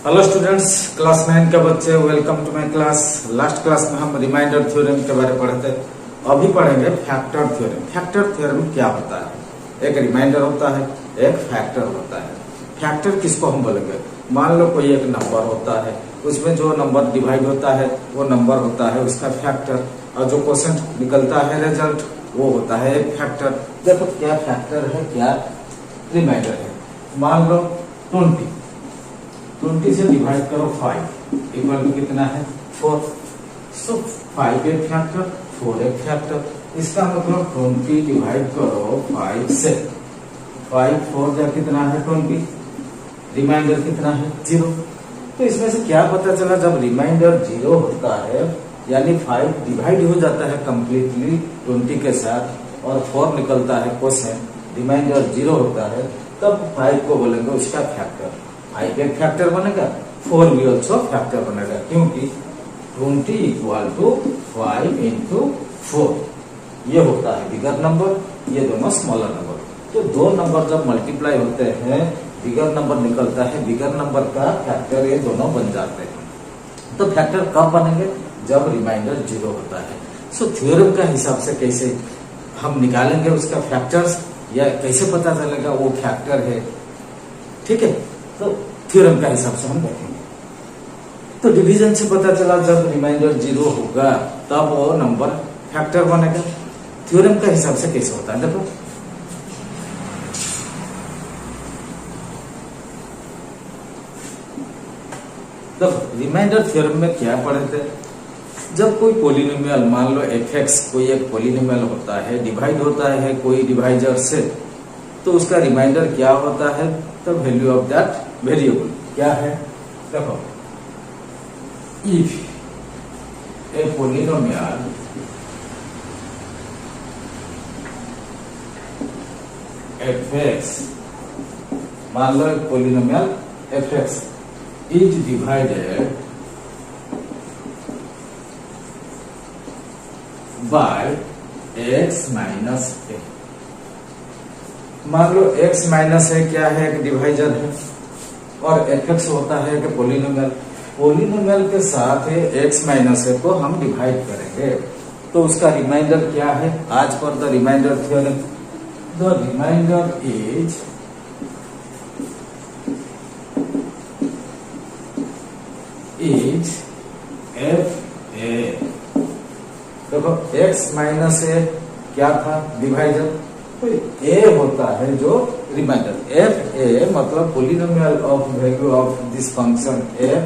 Hello students, class 9 के बच्चे, welcome to my class. Last class में हम रिमाइंडर थ्योरम के बारे में पढ़े थे। अभी पढ़ेंगे फैक्टर थ्योरम। फैक्टर थ्योरम क्या होता है? एक रिमाइंडर होता है, एक फैक्टर होता है। फैक्टर किसको हम बोलेंगे? मान लो कोई एक नंबर होता है, उसमें जो नंबर डिवाइड होता है वो नंबर होता है उसका फैक्टर, और जो क्वोशिएंट निकलता है रिजल्ट वो होता है एक फैक्टर। देखो क्या फैक्टर है, क्या रिमाइंडर है। मान लो 20 से डिवाइड करो 5 इक्वल टू कितना है 4। सो 5 एक फैक्टर, 4 एक फैक्टर। इसका मतलब 20 डिवाइड करो 5 से, 5 4 जा कितना है 20, रिमाइंडर कितना है 0। तो इसमें से क्या पता चला, जब रिमाइंडर 0 होता है यानी 5 डिवाइड हो जाता है कंप्लीटली 20 के साथ और 4 निकलता है क्वोशिएंट, रिमाइंडर 0 होता है, तब 5 को बोलेंगे उसका फैक्टर। 5 एक फैक्टर बनेगा, 4 भी ऑल्सो फैक्टर बनेगा, क्योंकि 20 इक्वल टू 5 इंटू 4 ये होता है बिगर नंबर, ये दोनों स्मॉलर नंबर। तो दो नंबर जब मल्टीप्लाई होते हैं बिगर नंबर निकलता है, बिगर नंबर का फैक्टर ये दोनों बन जाते हैं। तो फैक्टर कब बनेंगे? जब रिमाइंडर 0 होता है। सो थ्योरम का हिसाब से कैसे हम निकालेंगे उसका फैक्टर्स, या कैसे पता चलेगा वो फैक्टर है, ठीक है? तो थ्योरम का हिसाब से हम देखेंगे। तो डिवीजन से पता चला जब रिमाइंडर 0 होगा तब वो नंबर फैक्टर बनेगा। थ्योरम का हिसाब से कैसे होता है देखो। तो रिमाइंडर थ्योरम में क्या पढ़े थे? जब कोई पॉलिनोमियल, मान लो fx कोई एक पॉलिनोमियल होता है, डिवाइड होता है कोई डिवाइजर से, तो उसका रिमाइंडर क्या होता है? तो वैल्यू ऑफ दैट वेरिएबल क्या है? देखो, इफ ए पॉलिनोमियल fx, मान लो एक polynomial fx is divided by x minus a। मान लो x माइनस a क्या है? एक डिवाइजर है, और fx होता है कि पॉलिनोमियल। पॉलिनोमियल के साथ x माइनस a को हम डिवाइड करेंगे, तो उसका रिमाइंडर क्या है? आज पर the remainder theorem, the remainder is f a। देखो x माइनस a क्या था? डिवाइजर। तो a होता है जो रिमाइंडर। f a मतलब polynomial of value of this function f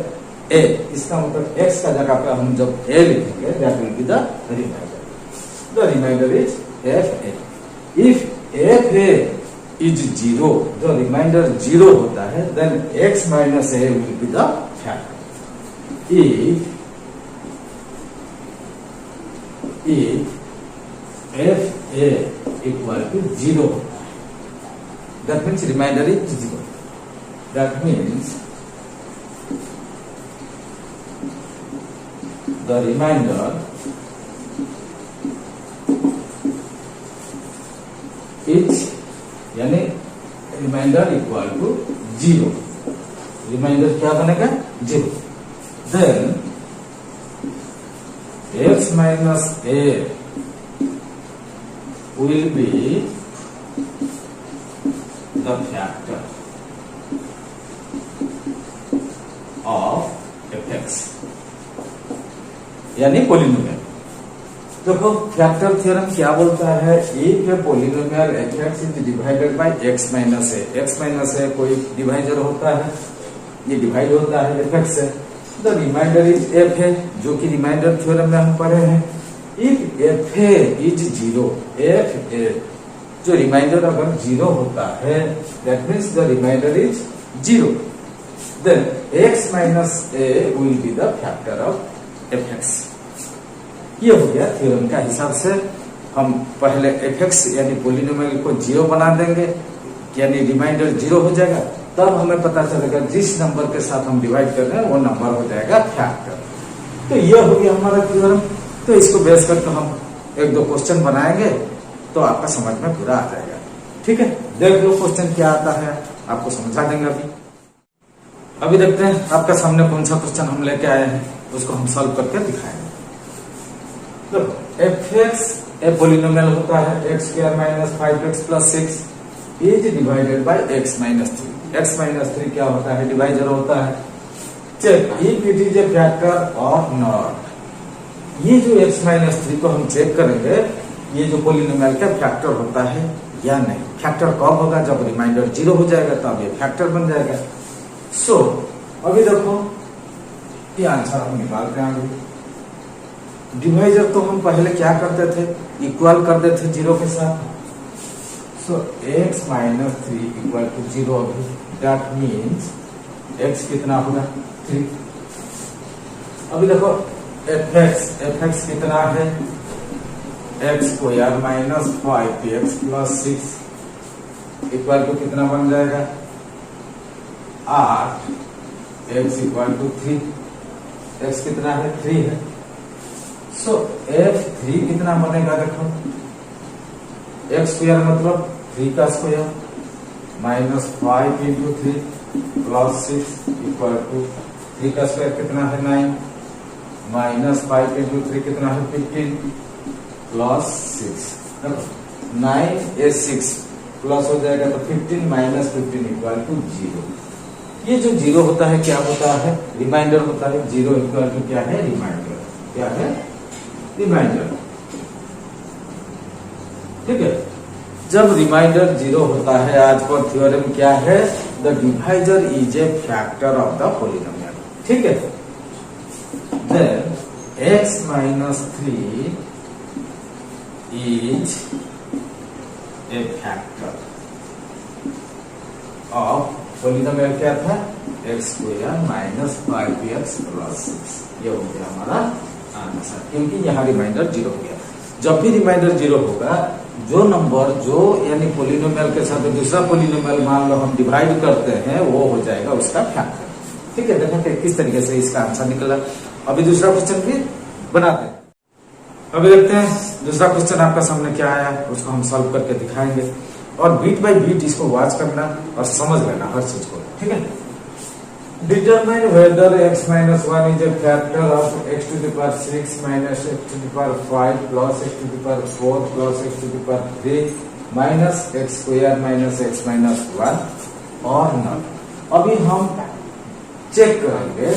a। इसका मतलब x का जगह पे हम जब a लिखेंगे that will be the remainder. The remainder is f a। If f a is 0, जो रिमाइंडर 0 होता है, then x minus a will be the factor. if f a equal to 0 होता है, that means remainder is 0. That means the remainder is, यानी remainder equal to 0। remainder क्या बनेगा? 0। then x minus a will be the factor of fx, यानी polynomial. देखो factor theorem क्या बोलता है? एक polynomial fx is divided by x minus a। x minus a कोई डिवाइजर होता है, ये डिवाइड होता है fx से। द रिमाइंडर इज f है, जो कि रिमाइंडर थ्योरम में हम पढ़े हैं। If f is 0, f a जो रिमाइंडर अगर 0 होता है, that means the remainder is 0, then x minus a will be the factor of fx। ये हो गया थ्योरम का हिसाब से। हम पहले fx यानी पॉलिनोमियल को 0 बना देंगे, यानी रिमाइंडर 0 हो जाएगा, तब हमें पता चलेगा जिस नंबर के साथ हम डिवाइड कर रहे हैं वो नंबर हो जाएगा फैक्टर। तो ये हो गया हमारा थ्योरम। तो इसको बेस करके हम एक दो क्वेश्चन बनाएंगे तो आपका समझ में पूरा आ जाएगा। ठीक है, देख लो क्वेश्चन क्या आता है, आपको समझा देंगे अभी। अभी देखते हैं आपका सामने कौन सा क्वेश्चन हम लेके आए हैं, उसको हम सॉल्व करके दिखाएंगे। तो fx एक पोलिनोमियल होता है x square minus 5x plus 6 is divided by x minus 3। x minus 3 क्या होता है? डिवाइजर होता है। Check if it is a factor और नॉट। ये जो x माइनस 3 को हम चेक करेंगे, ये जो पोलिनोमियल का फैक्टर होता है या नहीं। फैक्टर कब होगा? जब रिमाइंडर 0 हो जाएगा तब ये फैक्टर बन जाएगा। सो अभी देखो ये आंसर हम निकालते हैं आगे। डिवाइजर तो हम पहले क्या करते थे? इक्वल कर देते थे 0 के साथ। सो x माइनस 3 इक्वल टू 0 अभी, दैट मीन्स x कितना होगा? 3। अभी देखो fx कितना है? x square minus 5x plus 6 equal to कितना बन जाएगा? 8। x equal to 3। x कितना है? 3 है। सो f3 कितना बनेगा? देखो x स्क्वायर मतलब 3 का square minus 5 into 3 plus 6 equal to 3 का स्क्वायर कितना है? 9 माइनस 5 इंटू 3 कितना है? 15 प्लस 6। 9 ए 6 प्लस हो जाएगा तो 15 माइनस 15 इक्वल टू 0। ये जो 0 होता है क्या होता है? रिमाइंडर होता है। 0 इक्वल टू क्या है? रिमाइंडर। क्या है? रिमाइंडर। ठीक है। जब रिमाइंडर 0 होता है, आज पर थ्योरम क्या है? The divisor is a factor of the polynomial. ठीक है। Then x minus 3 is a factor of polynomial क्या था? x square minus 5x plus 6। ये हो गया हमारा आंसर, क्योंकि यहाँ रिमाइंडर 0 हो गया। जब भी रिमाइंडर 0 होगा, जो नंबर जो यानी पोलिनोमियल के साथ दूसरा पोलिनोमियल मान लो हम डिवाइड करते हैं, वो हो जाएगा उसका फैक्टर। ठीक है। देखो किस तरीके से इसका आंसर निकला। अभी दूसरा क्वेश्चन भी बनाते हैं। अभी देखते हैं दूसरा क्वेश्चन आपका सामने क्या आया, उसको हम सॉल्व करके दिखाएंगे। और बीट बाय बीट इसको वॉच करना और समझ लेना हर चीज को। ठीक है। Determine whether x minus 1 is a factor of x to the power 6 minus x to the power 5 plus x to the power 4 plus x to the power 3 minus x square minus x minus 1 और not. अभी हम check करेंगे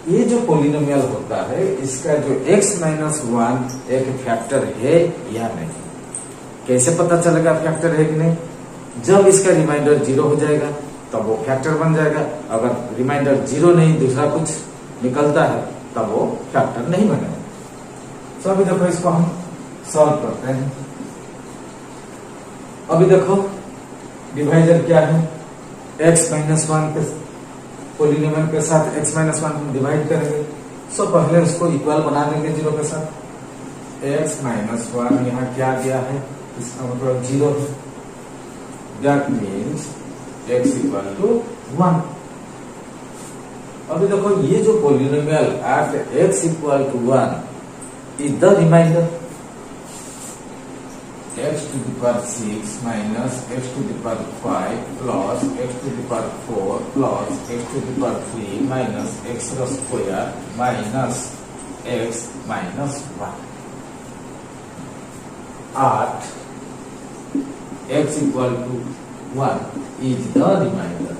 ये जो polynomial होता है, इसका जो x माइनस 1 एक फैक्टर है या नहीं। कैसे पता चलेगा फैक्टर है कि नहीं? जब इसका रिमाइंडर 0 हो जाएगा तब वो फैक्टर बन जाएगा। अगर रिमाइंडर 0 नहीं दूसरा कुछ निकलता है तब वो फैक्टर नहीं बनेगा। तो अभी देखो इसको हम सॉल्व करते हैं। अभी देखो डिवाइजर क्या है? x माइनस 1 के पोलिनोमियल के साथ x माइनस 1 हम डिवाइड करेंगे। सो पहले उसको इक्वल बना देंगे 0 के साथ। x माइनस 1 यहाँ क्या दिया है? इसका मतलब 0 है। That means x equal to 1। अभी देखो ये जो polynomial at x equal to 1 is the remainder. x to the power 6 minus x to the power 5 plus x to the power 4 plus x to the power 3 minus x square minus x minus 1। 8 x equal to 1 is the remainder.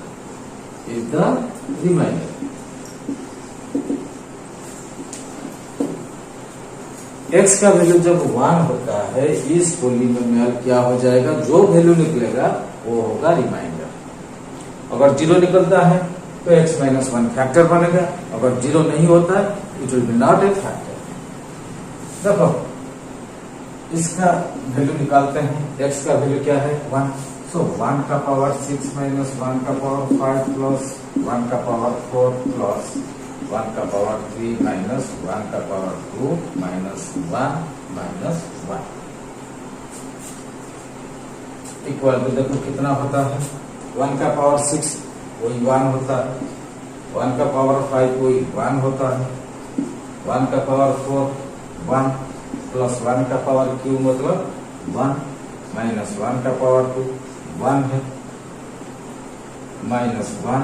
Is the remainder. x का value जब 1 होता है, इस polynomial क्या हो जाएगा? जो value निकलेगा वो होगा रिमाइंडर। अगर 0 निकलता है तो x माइनस 1 फैक्टर बनेगा। अगर 0 नहीं होता है, it will be not a factor. देखो इसका वैल्यू निकालते हैं। x का वैल्यू क्या है? 1। सो 1 का पावर 6 माइनस 1 का पावर 5 प्लस 1 का पावर 4 प्लस 1 का पावर 3 माइनस 1 का power 2 minus 1 minus 1 equal to देखो कितना होता है? 1 का पावर 6 वही 1 होता है, 1 का पावर 5 वही 1 होता है, 1 का पावर 4 1 प्लस 1 का पावर क्यू मतलब 1 माइनस 1 का पावर 2 1 है माइनस 1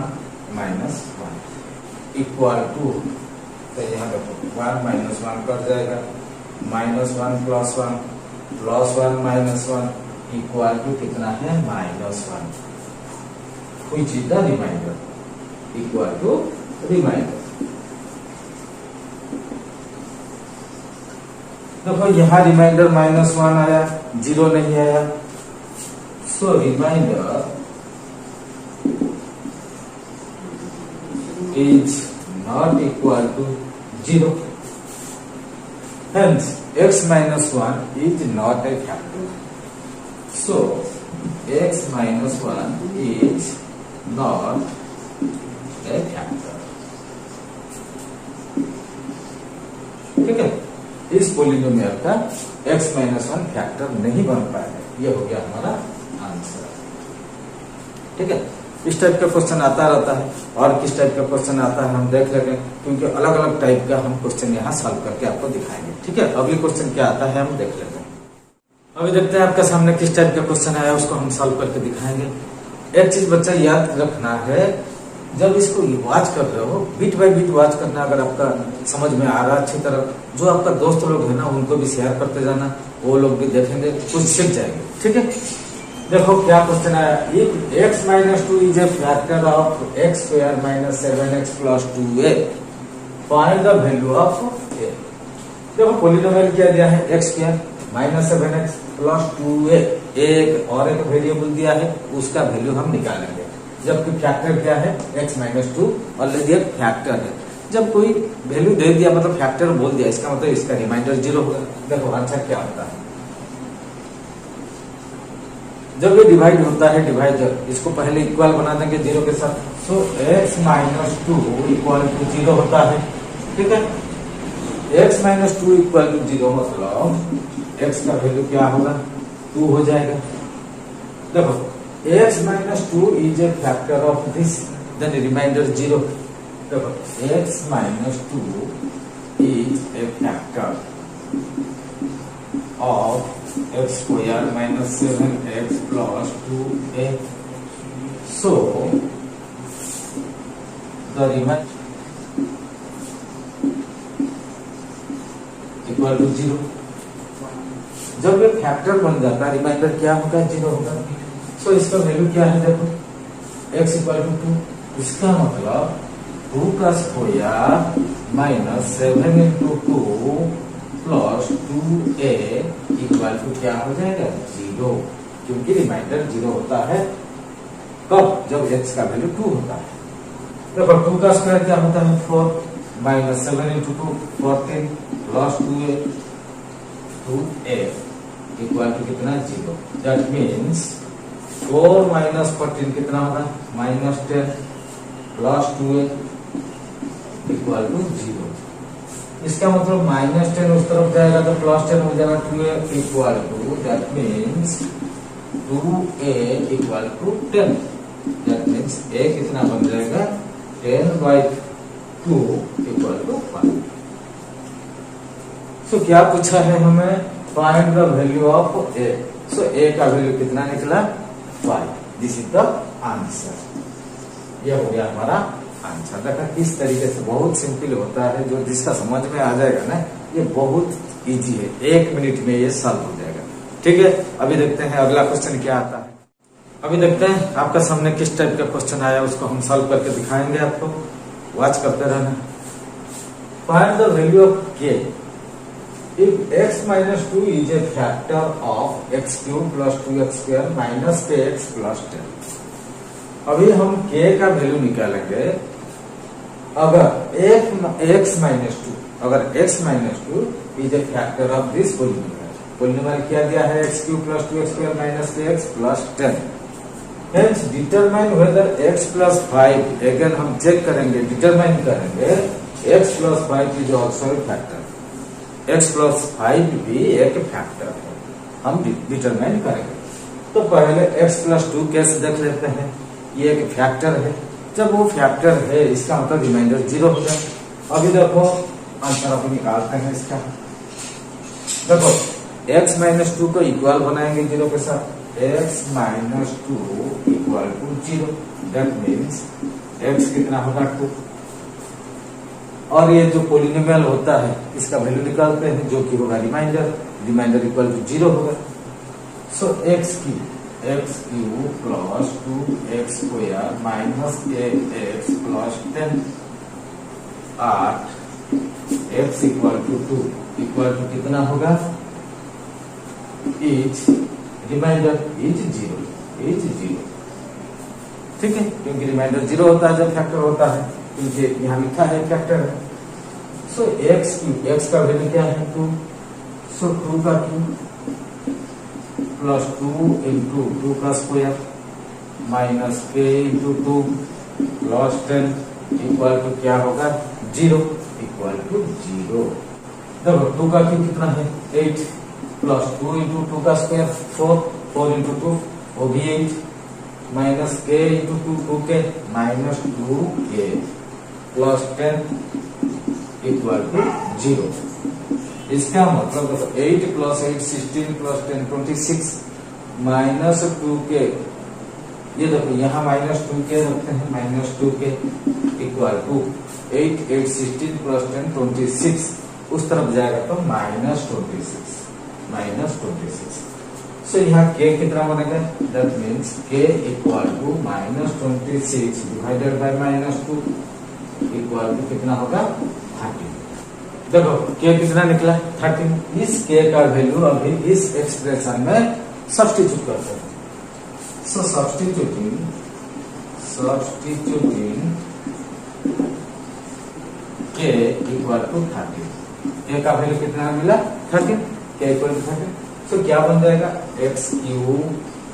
माइनस 1 इक्वल टू, तो यहाँ देखो 1 माइनस 1 कट जाएगा, minus 1 plus 1 minus 1 equal to कितना है minus 1, which is the remainder equal to remainder. देखो यहाँ रिमाइंडर माइनस 1 आया, 0 नहीं आया, so remainder is not equal to 0. Hence, x minus 1 is not a factor. So, x minus 1 is not a factor. ठीक है, इस पोलिनोमियल का x minus 1 factor नहीं बन पाएगा। ये हो गया हमारा आंसर। ठीक है, इस टाइप का क्वेश्चन आता रहता है, और किस टाइप का क्वेश्चन आता है हम देख लेंगे, क्योंकि अलग अलग टाइप का हम क्वेश्चन यहाँ सॉल्व करके आपको दिखाएंगे। ठीक है, अगली क्वेश्चन क्या आता है हम देख लेंगे। अभी देखते हैं आपके सामने किस टाइप का क्वेश्चन आया, उसको हम सॉल्व करके दिखाएंगे। एक चीज बच्चा याद रखना है, जब इसको वॉच कर रहे हो बिट बाय बिट वॉच करना, अगर आपका समझ में आ रहा अच्छी तरह, जो आपका दोस्त लोग है ना उनको भी शेयर करते जाना, वो लोग भी देखेंगे, कुछ सीख जाएंगे। ठीक है, देखो क्या क्वेश्चन आया, if x minus 2 is a factor of x square minus 7x plus 2a, find the value of a। देखो पोलिनोमियल क्या दिया है, x square minus 7x plus 2a, एक और एक वेरिएबल दिया है, उसका वैल्यू हम निकालेंगे। जबकि फैक्टर क्या है, x माइनस 2 ऑलरेडी एक फैक्टर है। जब कोई वैल्यू दे दिया मतलब फैक्टर बोल दिया, इसका मतलब इसका रिमाइंडर 0 होगा। देखो आंसर क्या होता है, जब ये डिवाइड होता है डिवाइडर, इसको पहले इक्वल बना देंगे 0 के साथ, सो x माइनस 2 इक्वल टू 0 होता है। ठीक है, x माइनस 2 इक्वल टू 0 मतलब x का वैल्यू क्या होगा, 2 हो जाएगा। देखो x minus 2 is a factor of this, then remainder 0। देखो x minus 2 is a factor of x square minus 7x plus 2a. So, the remainder equal to 0. जब ये फैक्टर बन जाता है रिमाइंडर क्या होगा, 0 होगा। सो इसका वैल्यू क्या है, देखो x इक्वल टू 2, इसका मतलब 2 का square minus 7 into 2 plus 2a equal to क्या हो जाएगा, 0, क्योंकि रिमाइंडर 0 होता है कब, जब x का वैल्यू 2 होता है। देखो 2 का स्क्वायर क्या होता है, 4 minus 7 into 2 14 plus 2a equal to कितना, 0। दैट मीन्स 4 माइनस 14 कितना होगा, minus 10 plus 2a equal to 0। इसका मतलब माइनस 10 उस तरफ जाएगा तो प्लस 10 हो जाएगा, 2a equal to, that means 2a equal to 10। That means a कितना बन जाएगा, 10/2 इक्वल टू 5। सो क्या पूछा है हमें, find the value of a। So a का वैल्यू कितना निकला, 5। This is the answer. यह हो गया हमारा आंसर। देखा किस तरीके से बहुत सिंपल होता है, जो जिसका समझ में आ जाएगा ना, ये बहुत इजी है, 1 मिनट में ये सॉल्व हो जाएगा। ठीक है, अभी देखते हैं अगला क्वेश्चन क्या आता है। अभी देखते हैं आपका सामने किस टाइप का क्वेश्चन आया, उसको हम सॉल्व करके दिखाएंगे आपको, वॉच करते रहना। Find the value of k if x minus 2 is a factor of x cube plus 2x square minus kx plus 10। अभी हम k का वैल्यू निकालेंगे, अगर x माइनस 2, अगर x minus 2 is a factor of this polynomial. Polynomial क्या दिया है, x cube plus 2x square minus kx plus 10। Hence determine whether x plus 5, again हम चेक करेंगे, डिटरमाइन करेंगे x plus 5 is also a factor. x plus 5 भी एक factor है, हम डिटरमाइन करेंगे। तो पहले x प्लस 2 कैसे देख लेते हैं, ये एक फैक्टर है, जब वो फैक्टर है इसका मतलब रिमाइंडर 0 हो जाए। अभी देखो आंसर अपन निकालते हैं इसका। देखो x माइनस 2 को इक्वल बनाएंगे 0 के साथ, x minus 2 equal to 0। That means x कितना होगा 2। और ये जो पोलिनोमियल होता है इसका वैल्यू निकालते हैं जो कि होगा रिमाइंडर इक्वल टू 0 होगा। So x cube plus 2x square minus ax plus 10 8 x equal to 2 equal to कितना होगा इज रिमाइंडर इज 0। ठीक है, क्योंकि रिमाइंडर 0 होता है जब फैक्टर होता है, क्योंकि यहाँ लिखा है फैक्टर है। सो x का वैल्यू क्या है 2। सो 2 का क्यूब प्लस 2 इंटू 2 का square minus k into 2 plus 10 equal to क्या होगा 0 इक्वल टू 0। देखो 2 का क्यूब कितना है 8 प्लस 2 इंटू 2 का स्क्वायर 4 इंटू 2 वो भी 8 minus k into 2k minus 2k plus 10 equal to 0। इसका मतलब 8 प्लस 8 16 प्लस 10 26 माइनस 2k, ये देखो यहाँ माइनस 2k रखते हैं minus 2k equal to 8 8 16 plus 10 26, उस तरफ जाएगा तो माइनस 26। सो यहाँ k कितना बनेगा that means k equal to minus 26 divided by minus 2 equal to कितना होगा 13। देखो k कितना निकला 13। इस k का वैल्यू अभी इस एक्सप्रेशन में सब्स्टिट्यूट करते हैं। So substituting k equal to 13, k का वैल्यू कितना मिला 13, k इक्वल टू 13। तो क्या बन जाएगा x cube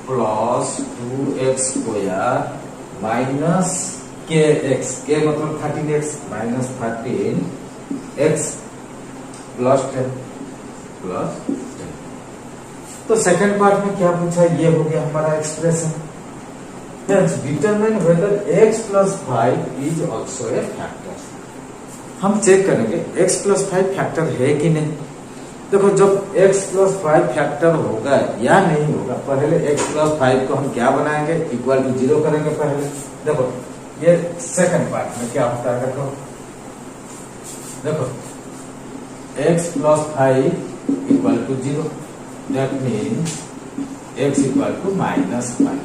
plus 2x square minus kx, k मतलब 13x माइनस 13x प्लस 10। तो सेकंड पार्ट में क्या पूछा, ये हो गया हमारा expression. Determine whether x plus 5 is also a factor. हम चेक करेंगे x प्लस 5 फैक्टर है कि नहीं। देखो जब x प्लस 5 फैक्टर होगा या नहीं होगा, पहले x प्लस 5 को हम क्या बनाएंगे इक्वल टू 0 करेंगे पहले। देखो ये सेकंड पार्ट में क्या होता है, देखो x plus 5 equal to 0, that means x equal to minus 5।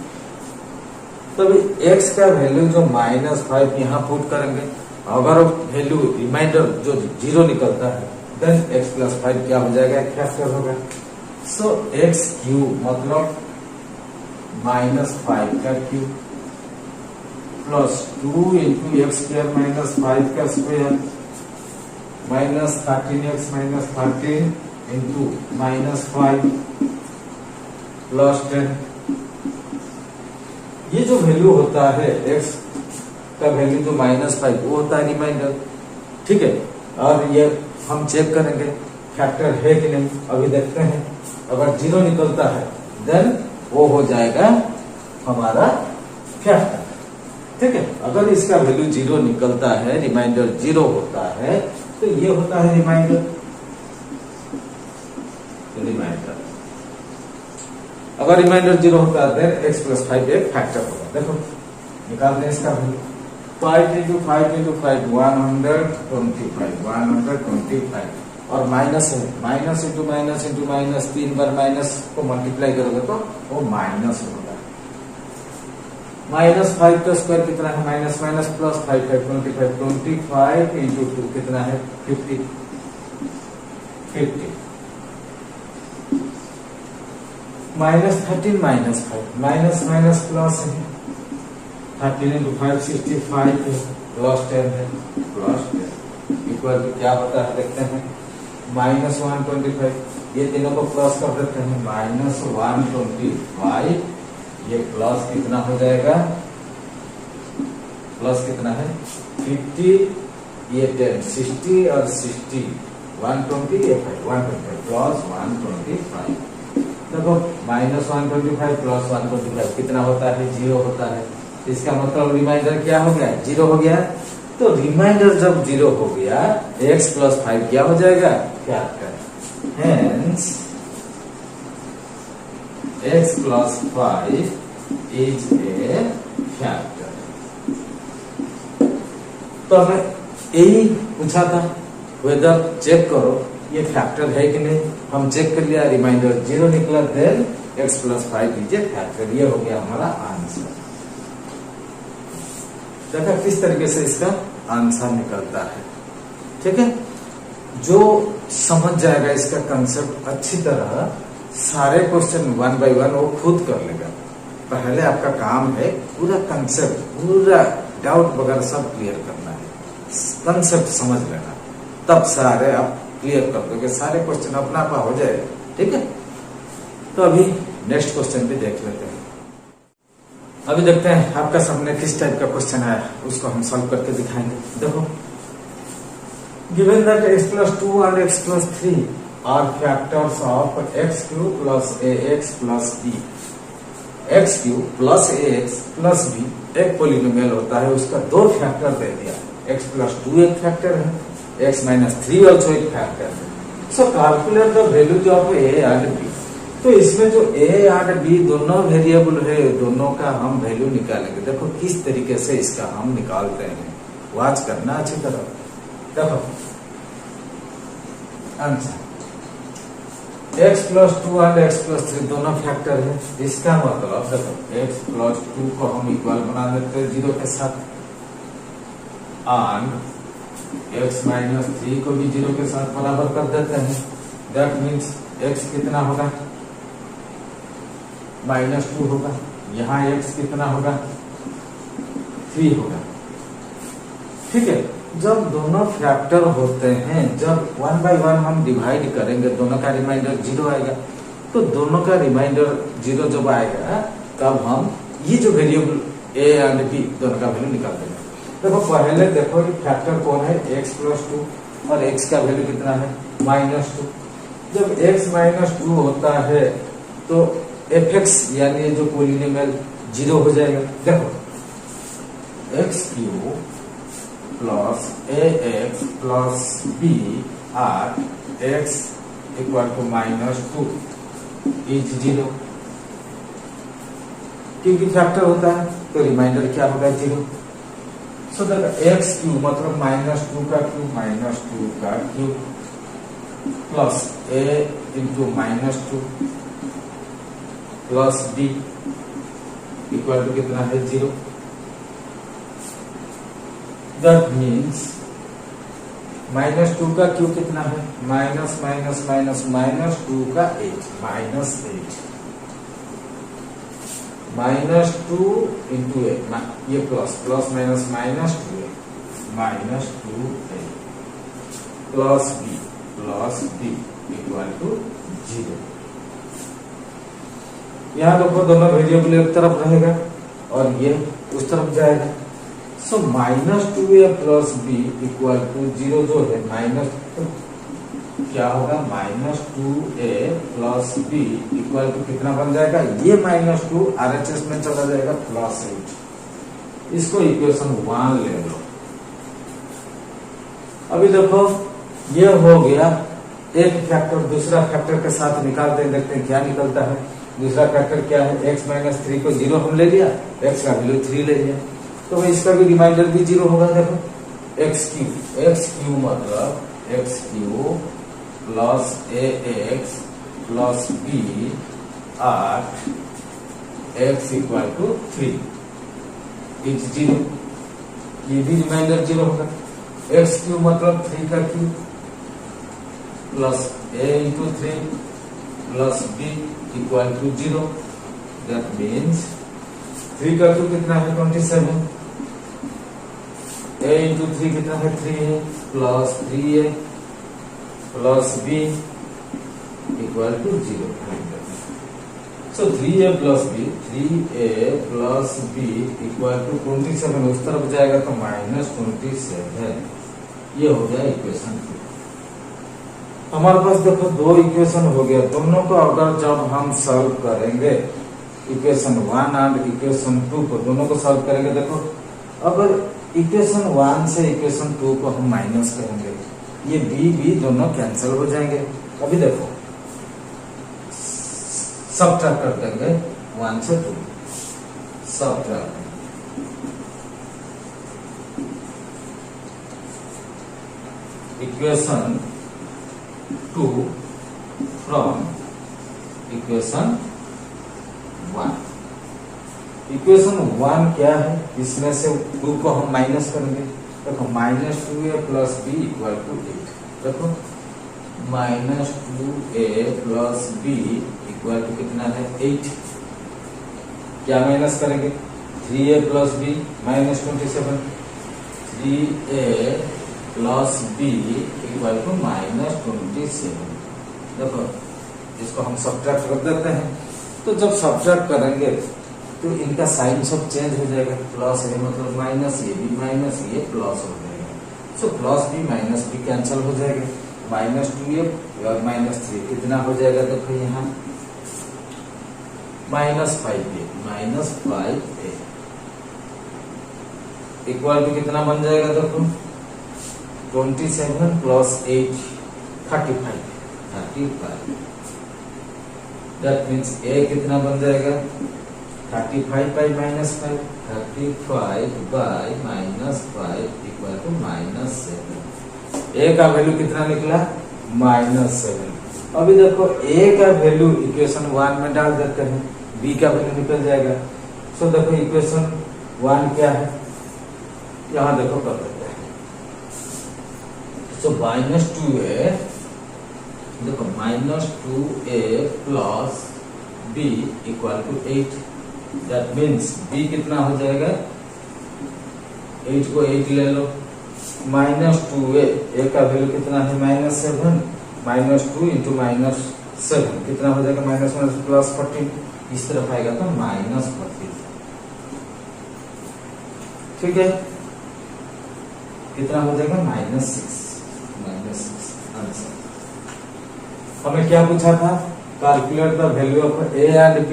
तभी x का वैल्यू जो माइनस 5 यहाँ पुट करेंगे, अगर वैल्यू रिमाइंडर जो 0 निकलता है देन x प्लस 5 क्या हो जाएगा एक फैक्टर होगा। सो x क्यूब मतलब माइनस 5 का cube plus 2 into x square minus 5 का square minus 13x minus 13 into minus 5 plus 10। ये जो वैल्यू होता है x का वैल्यू जो माइनस 5 वो होता है रिमाइंडर। ठीक है, और ये हम चेक करेंगे फैक्टर है कि नहीं। अभी देखते हैं, अगर 0 निकलता है देन वो हो जाएगा हमारा फैक्टर। ठीक है, अगर इसका वैल्यू 0 निकलता है, रिमाइंडर 0 होता है, तो ये होता है रिमाइंडर। अगर रिमाइंडर 0 होता है देन x प्लस 5 एक फैक्टर होगा। देखो निकालते हैं इसका वैल्यू। 5 इंटू 5 इंटू 5 125 और माइनस है, माइनस इंटू माइनस 3 बार माइनस को मल्टीप्लाई करोगे तो वो माइनस होगा। माइनस 5 का स्क्वायर कितना है, माइनस माइनस प्लस 5 25 इंटू 2 कितना है 50। Minus 13 minus 5 minus minus plus है, 13 इंटू 5 65 है, प्लस 10 है, प्लस 10 इक्वल टू क्या होता है देखते हैं माइनस 125। ये तीनों को प्लस कर देते हैं, माइनस 125 ये प्लस कितना हो जाएगा, प्लस कितना है 50, ये 10 60 और 60 120 ये 125 प्लस 125। देखो माइनस 125 प्लस 125 कितना होता है 0 होता है। इसका मतलब रिमाइंडर क्या हो गया 0 हो गया। तो रिमाइंडर जब 0 हो गया x प्लस 5 क्या हो जाएगा factor. Hence x plus 5 is a factor. तो हमें यही पूछा था, वेदर चेक करो ये फैक्टर है कि नहीं। हम चेक कर लिया, रिमाइंडर 0 निकला, देन x प्लस 5 लीजिए फैक्टर। ये हो गया हमारा आंसर। देखा किस तरीके से इसका आंसर निकलता है। ठीक है, जो समझ जाएगा इसका कंसेप्ट अच्छी तरह, सारे क्वेश्चन 1 बाय 1 वो खुद कर लेगा। पहले आपका काम है पूरा कंसेप्ट, पूरा डाउट वगैरह सब क्लियर करना है, कंसेप्ट समझ लेना, तब सारे आप क्लियर कर दोगे, सारे क्वेश्चन अपना आपा हो जाएगा। ठीक है, तो अभी नेक्स्ट क्वेश्चन भी देख लेते हैं। अभी देखते हैं आपका सामने किस टाइप का क्वेश्चन है, उसको हम सॉल्व करके दिखाएंगे। देखो, given that x plus 2 and x plus 3 are factors of x cube plus ax plus b। x cube plus ax plus b एक पोलिनोमियल होता है, उसका दो फैक्टर दे दिया। x plus 2 एक फैक्टर है, x minus 3 also एक फैक्टर है। सो calculate the value of a and b। तो इसमें जो a एंड b दोनों वेरिएबल है, दोनों का हम वैल्यू निकालेंगे। देखो किस तरीके से इसका हम निकालते हैं, वॉच करना अच्छी तरह। देखो आंसर x plus 2 और x plus 3 दोनों फैक्टर है। इसका मतलब देखो x plus 2 को हम इक्वल बना देते हैं 0 के साथ, और x minus 3 को भी 0 के साथ बराबर कर देते हैं। दैट मीन्स x कितना होगा, -2 होगा। यहाँ x कितना होगा, 3 होगा। ठीक है, जब दोनों फैक्टर होते हैं, जब 1 बाय 1 हम डिवाइड करेंगे, दोनों का रिमाइंडर 0 आएगा। तो दोनों का रिमाइंडर 0 जब आएगा, तब हम ये जो वेरिएबल a एंड b दोनों का वैल्यू निकाल देंगे। देखो पहले देखो कि फैक्टर कौन है, x plus 2, और x का वैल्यू कितना है, -2। जब x -2 होता है तो fx यानी जो पोलिनोमियल 0 हो जाएगा। देखो x cube plus ax plus b और x इक्वल टू -2 इज 0, क्योंकि फैक्टर होता है तो रिमाइंडर क्या होगा, 0। सो x क्यूब मतलब -2 का क्यूब, -2 का cube plus a into -2 plus b equal to कितना है, 0। That means -2 का क्यूब कितना है, माइनस माइनस माइनस -2 का 8, -8 -2 इंटू 8, ये plus plus minus -2 -2 plus b equal to 0। यहाँ देखो दोनों वेरिएबल एक तरफ रहेगा और ये उस तरफ जाएगा। So -2a plus b equal to 0 जो है माइनस, क्या होगा, -2a plus b equal to कितना बन जाएगा, ये -2 RHS में चला जाएगा, +8। इसको इक्वेशन 1 ले लो। अभी देखो ये हो गया एक फैक्टर, दूसरा फैक्टर के साथ निकालते हैं, देखते हैं क्या निकलता है। दूसरा फैक्टर क्या है, x -3 को 0 हम ले लिया, x का वैल्यू 3 ले लिया, तो इसका भी रिमाइंडर भी 0 होगा। देखो x क्यू मतलब x cube plus ax plus b और x इक्वल टू 3 इज 0, ये भी रिमाइंडर 0 होगा। x क्यू मतलब 3 का cube plus a into 3 plus b equal to 0। That means 3 का क्यू कितना है, 27, a इंटू 3 कितना है, 3 है, plus 3a plus b equal to 0। So 3a plus b, 3a plus b equal to 27, उस तरफ जाएगा तो -27। ये हो गया इक्वेशन 2। हमारे पास देखो दो इक्वेशन हो गया, दोनों को अगर जब हम सॉल्व करेंगे, इक्वेशन 1 और इक्वेशन 2 को दोनों को सॉल्व करेंगे। देखो अगर इक्वेशन 1 से इक्वेशन 2 को हम माइनस करेंगे, ये b दोनों कैंसिल हो जाएंगे। अभी देखो सबट्रैक्ट कर देंगे 1 से 2, subtract equation 2 from equation 1। Equation 1 क्या है, इसमें से 2 को हम माइनस करेंगे। देखो -2a plus B equal to 8। देखो -2a plus B equal to कितना है 8। क्या माइनस करेंगे, 3a plus B -27, 3a plus B equal to -27। देखो इसको हम सब्ट्रैक्ट कर देते हैं। तो जब सब्ट्रैक्ट करेंगे तो इनका साइन सब चेंज हो जाएगा, प्लस ए मतलब minus A B minus A plus हो जाएगा। सो plus B minus B cancel हो जाएगा, -2a और -3 कितना हो जाएगा, देखो यहाँ -5a इक्वल टू कितना बन जाएगा, देखो 27 प्लस 8 35। दैट मीन्स a कितना बन जाएगा 35 by -5, 35 by -5 equal to -7। a का वैल्यू कितना निकला -7। अभी देखो a का वैल्यू इक्वेशन 1 में डाल देते हैं, b का वैल्यू निकल जाएगा। सो देखो इक्वेशन 1 क्या है, यहां देखो कर देते हैं। सो -2a, देखो -2a plus b equal to 8। That means b कितना हो जाएगा, 8 को 8 ले लो, -2a, a का वैल्यू कितना है -7, -2 इंटू -7 कितना हो जाएगा -14, इस तरफ आएगा तो -14। ठीक है, कितना हो जाएगा -6 आंसर। हमें क्या पूछा था, calculate the value of a and b।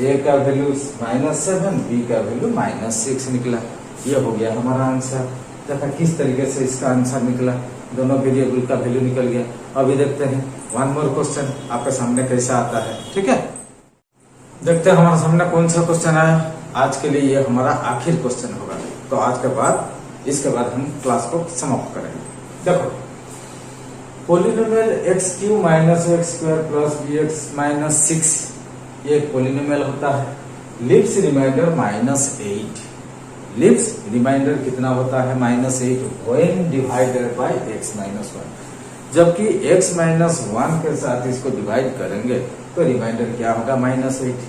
a का वैल्यू -7, b का वैल्यू -6 निकला। ये हो गया हमारा आंसर। देखा किस तरीके से इसका आंसर निकला, दोनों वेरिएबल का वैल्यू निकल गया। अभी देखते हैं वन मोर क्वेश्चन आपके सामने कैसा आता है। ठीक है, देखते हैं हमारे सामने कौन सा क्वेश्चन आया। आज के लिए ये हमारा आखिर क्वेश्चन होगा, तो आज के बाद इसके बाद हम क्लास को समाप्त करेंगे। देखो polynomial x³ minus x² plus bx -6 ये एक पोलिनोमियल होता है। लिप्स रिमाइंडर -8, लिप्स रिमाइंडर कितना होता है -8 व्हेन डिवाइडेड बाय x -1। जबकि x -1 के साथ इसको डिवाइड करेंगे तो रिमाइंडर क्या होगा -8।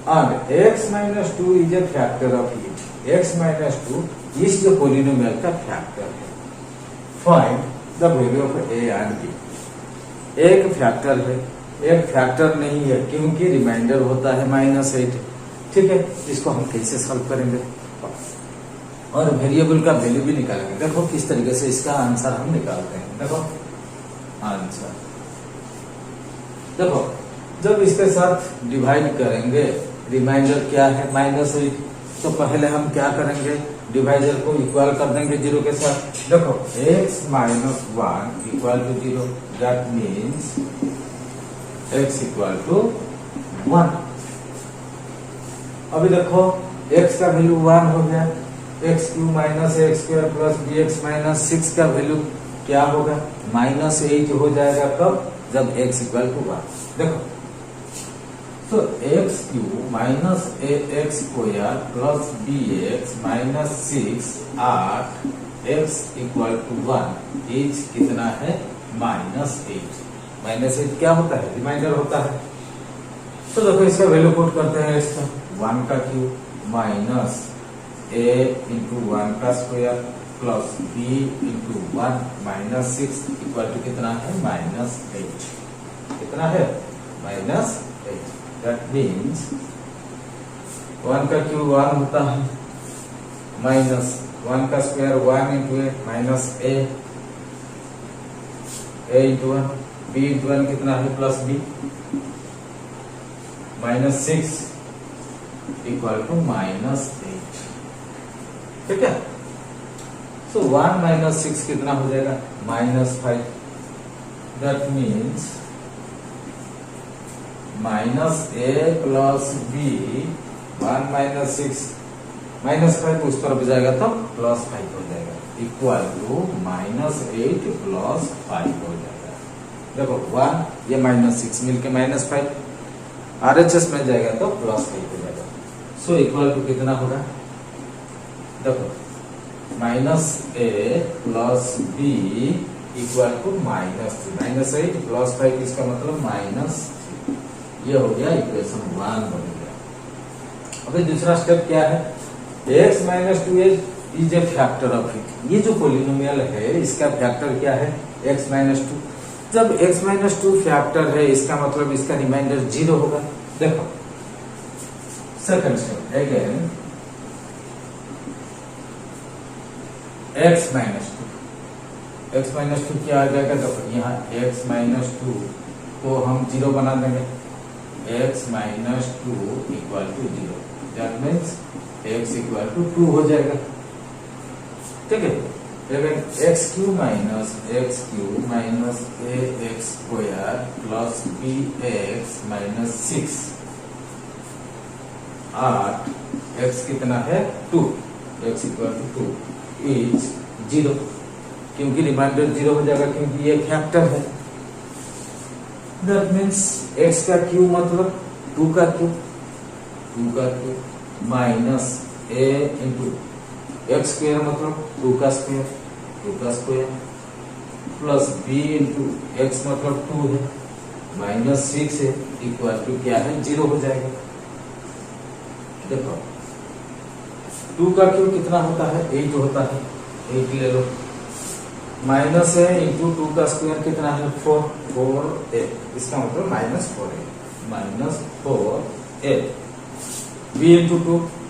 और x -2 is a factor of it, x -2 इस जो पोलिनोमियल का फैक्टर है। Find the value of a and b। एक फैक्टर है, एक फैक्टर नहीं है क्योंकि रिमाइंडर होता है -8। ठीक है, इसको हम कैसे सॉल्व करेंगे और वेरिएबल का वैल्यू भी निकालेंगे। देखो किस तरीके से इसका आंसर हम निकालते हैं। देखो आंसर, देखो जब इसके साथ डिवाइड करेंगे, रिमाइंडर क्या है -8, तो पहले हम क्या करेंगे, डिवाइजर को इक्वल कर देंगे 0 के साथ। देखो x -1 equal to 0, that means x equal to 1। अभी देखो x का वैल्यू 1 हो गया, x³ minus x² plus bx -6 का वैल्यू क्या होगा -8 हो जाएगा। कब, जब x इक्वल टू 1। देखो तो x³ minus ax² plus bx -6 8 x equal to 1 is कितना है -8। -8 क्या होता है, रिमाइंडर होता है। तो देखो इसका वैल्यू पुट करते हैं, x का 1 का क्यूब माइनस a इंटू 1 का square plus b into 1 -6 equal to कितना है -8। कितना है -8। दैट मीन्स 1 का क्यूब 1 होता है, माइनस 1 का square 1 into a minus a into 1, b into 1 कितना है प्लस b -6 इक्वल टू -8। ठीक है, सो 1 -6 कितना हो जाएगा -5। That means -a plus b 1 -6 -5 उस तरफ जाएगा तो +5 हो जाएगा। इक्वल टू -8 प्लस 5 हो जाएगा। देखो 1 ये -6 मिलके -5, RHS में जाएगा तो +5 हो जाएगा। सो इक्वल टू कितना होगा, देखो -a plus b equal to -3, -8 plus 5 इसका मतलब -3। ये हो गया इक्वेशन 1 बन गया। अभी दूसरा स्टेप क्या है, x - 2 is a factor of it. ये जो पोलिनोमियल है इसका फैक्टर क्या है, x - 2। जब x - 2 फैक्टर है इसका मतलब इसका रिमाइंडर 0 होगा। देखो सेकंड स्टेप अगेन, x - 2 क्या आ जाएगा, देखो यहाँ x - 2 को हम 0 बना देंगे, x - 2 equal to 0, that means x equal to 2 हो जाएगा। ठीक है, x³ minus ax square plus bx minus 6 8 x कितना है 2, x इक्वल टू 2 इज 0, क्योंकि रिमाइंडर 0 हो जाएगा क्योंकि ये फैक्टर है। दैट मीन्स x का क्यू मतलब 2 का Q minus a into x square मतलब 2 का square plus b into x मतलब 2 है माइनस 6 है इक्वल टू क्या है 0 हो जाएगा। देखो 2 का क्यू कितना होता है 8 होता है, 8 ले लो, माइनस है इंटू 2 का स्क्वायर कितना है 4a, इसका मतलब -4a b into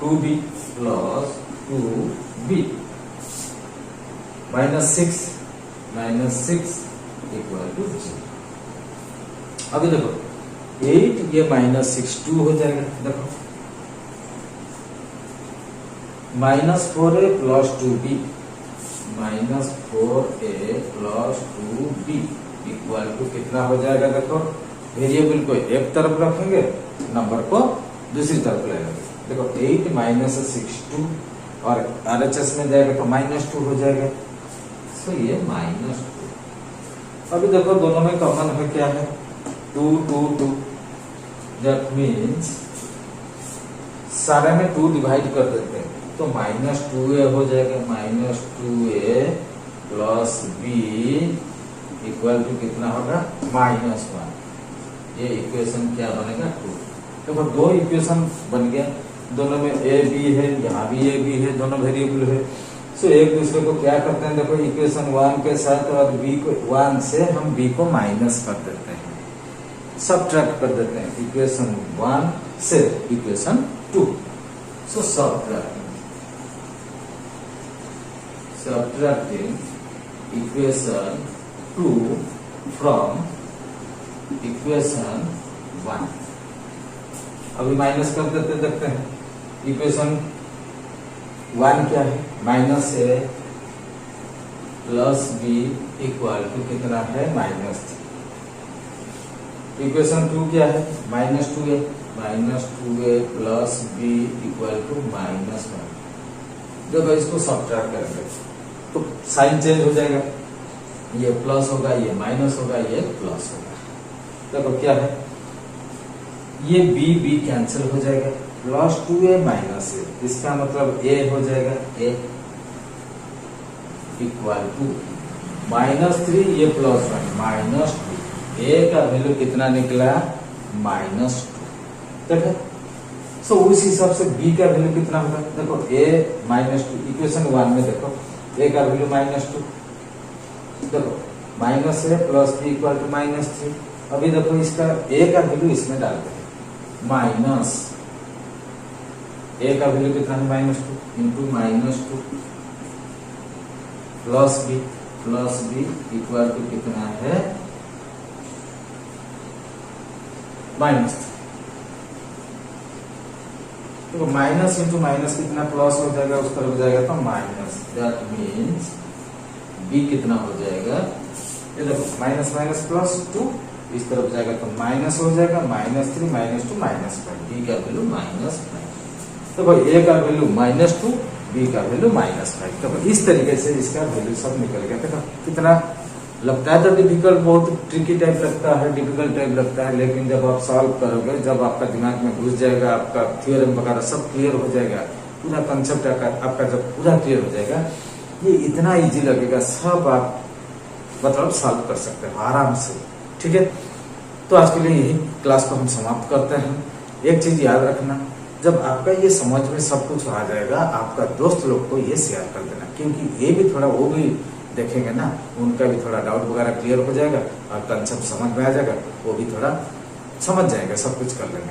2b plus 2b minus 6 equal to 0। अभी देखो 8 ये -6 2 हो जाएगा। देखो -4a plus 2b equal to कितना हो जाएगा, देखो वेरिएबल को एक तरफ रखेंगे, नंबर को दूसरी तरफ ले लेंगे। देखो 8 - 6 2 और RHS में जाएगा तो -2 हो जाएगा। सो ये -2। अभी देखो दोनों में कॉमन है क्या है 2 2 2, दैट मीन्स सारे में 2 डिवाइड कर देते हैं तो -2a हो जाएगा, -2a plus b equal to कितना होगा -1। ये इक्वेशन क्या बनेगा 2। देखो 2 इक्वेशन बन गया, दोनों में a b है, यहाँ भी a b है, दोनों वेरिएबल है। सो एक दूसरे को क्या करते हैं, देखो इक्वेशन 1 के साथ और b को 1 से हम b को माइनस कर देते हैं, सबट्रैक्ट कर देते हैं इक्वेशन 1 से equation 2। So subtracting equation 2 from equation 1। अभी माइनस कर देते देखते हैं, इक्वेशन 1 क्या है -a plus b equal to कितना है -3। इक्वेशन 2 क्या है -2a plus b equal to -1। जब इसको सब्ट्रैक्ट करेंगे तो साइन चेंज हो जाएगा, ये प्लस होगा, ये माइनस होगा, ये प्लस होगा। देखो क्या है, ये b कैंसिल हो जाएगा, प्लस 2a माइनस a, इसका मतलब a हो जाएगा a इक्वल टू -3 ये +1 -2, a का वैल्यू कितना निकला -2। देखो सो उस हिसाब से b का वैल्यू कितना होगा, देखो a -2 इक्वेशन 1 में देखो a का वैल्यू -2, देखो -a plus b equal to -3। अभी देखो इसका a का वैल्यू इसमें डालते हैं, माइनस a का वैल्यू कितना है -2 into -2 plus b equal to कितना है -3। तो माइनस इंटू माइनस कितना प्लस हो जाएगा, उस तरफ जाएगा तो माइनस, दैट मीन्स b कितना हो जाएगा, ये देखो -+2 इस तरफ जाएगा तो माइनस हो जाएगा, -3 -2 -5, b का वैल्यू -5। तो भाई a का वैल्यू -2, b b का वैल्यू -5। तो इस तरीके से इसका वैल्यू सब निकल गया। देखो कितना लगता है तो डिफिकल्ट, बहुत ट्रिकी टाइप लगता है, डिफिकल्ट टाइप लगता है, लेकिन जब आप सॉल्व करोगे, जब आपका दिमाग में घुस जाएगा, आपका थ्योरम वगैरह सब क्लियर हो जाएगा, पूरा कंसेप्ट आपका जब पूरा क्लियर हो जाएगा, ये इतना इजी लगेगा, सब आप मतलब सॉल्व कर सकते हो आराम से। ठीक है, तो आज के लिए यही क्लास को हम समाप्त करते हैं। एक चीज याद रखना, जब आपका ये समझ में सब कुछ आ जाएगा, आपका दोस्त लोग को ये शेयर कर देना, क्योंकि ये भी थोड़ा, वो भी देखेंगे ना, उनका भी थोड़ा डाउट वगैरह क्लियर हो जाएगा और कंसेप्ट समझ में आ जाएगा, वो भी थोड़ा समझ जाएगा, सब कुछ कर लेंगे।